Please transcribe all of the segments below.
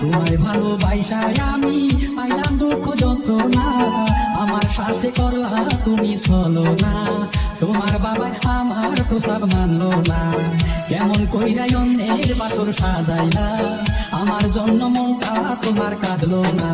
তোমায় ভালোবাসায় আমি পাইলাম দুঃখ যন্ত্রণা, আমার সাথে করলা তুমি চলো না। তোমার বাবা আমার প্রস্তাব মানলো না, কেমন কইরাই অন্যের বাছর সাজাইলা, আমার জন্য মনটা তোমার কাঁদলো না।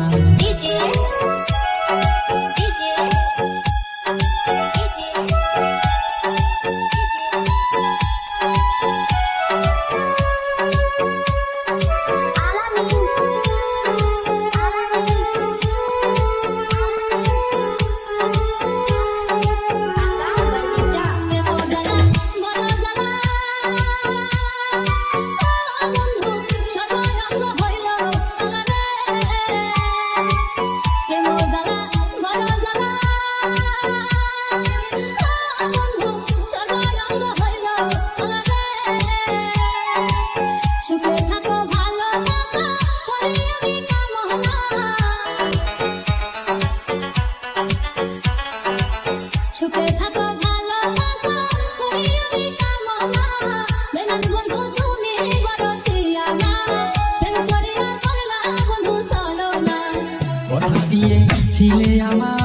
কথা দিয়েছিলে আমার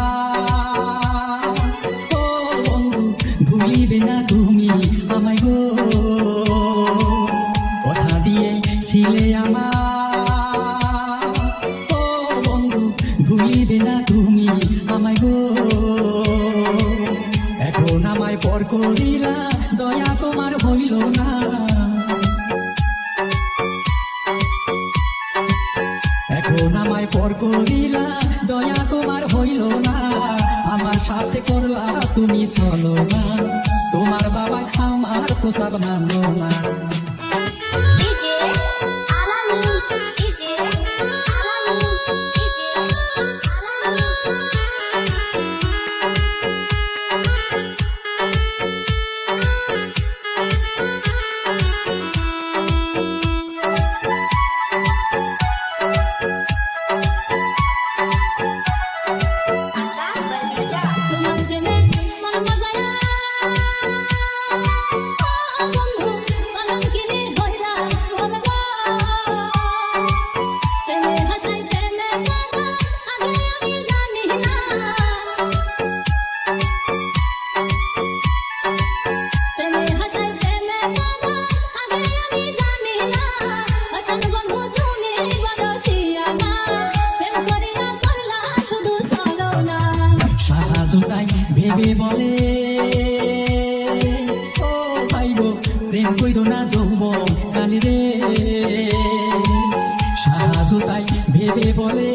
ও বন্ধু, ভুলিবে না তুমি আমায় গো। কথা দিয়েছিলে আমার ও বন্ধু, ভুলিবে না তুমি আমায় গো। এখন আমায় পর করিলা, দয়া তোমার হইল না। এখন আমায় পর করিলা, দয়া তোমার হইল না, আমার সাথে করলা তুমি চলো না। তোমার বাবা আমার প্রস্তাব মানলো না। ভেবে বলে ও ভাই গো, প্রেম কইর না যৌবন কালি রে। সাহায্য তাই ভেবে বলে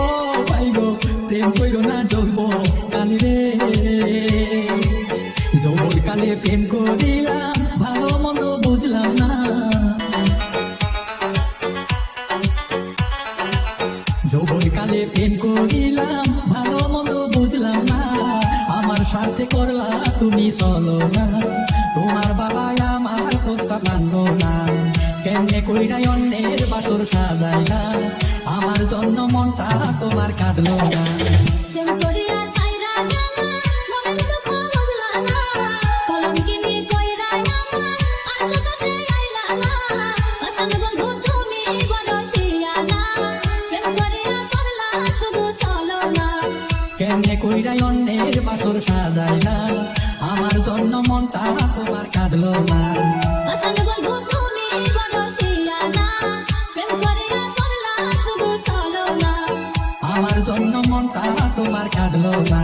ও ভাই গো, প্রেম কইর না যৌবন কালি রে। যৌবন কালে প্রেম করিলাম, ভালো মন্দ বুঝলাম না। যৌবন কালে প্রেম করিলাম, ভালো মন্দ বুঝলাম না, আমার সাথে করলা তুমি চলো না। তোমার বাবা আমার প্রস্তাব মানলো না, কেমনে কইরাই অন্যের বাসর সাজাইলা, আমার জন্য মনটা তোমার কাঁদলো না। কেমনে কইরাই অন্যের বাসর সাজাইলা, আমার জন্য মনটা তোমার কাঁদলো না। আমার জন্য মনটা তোমার কাঁদলো না।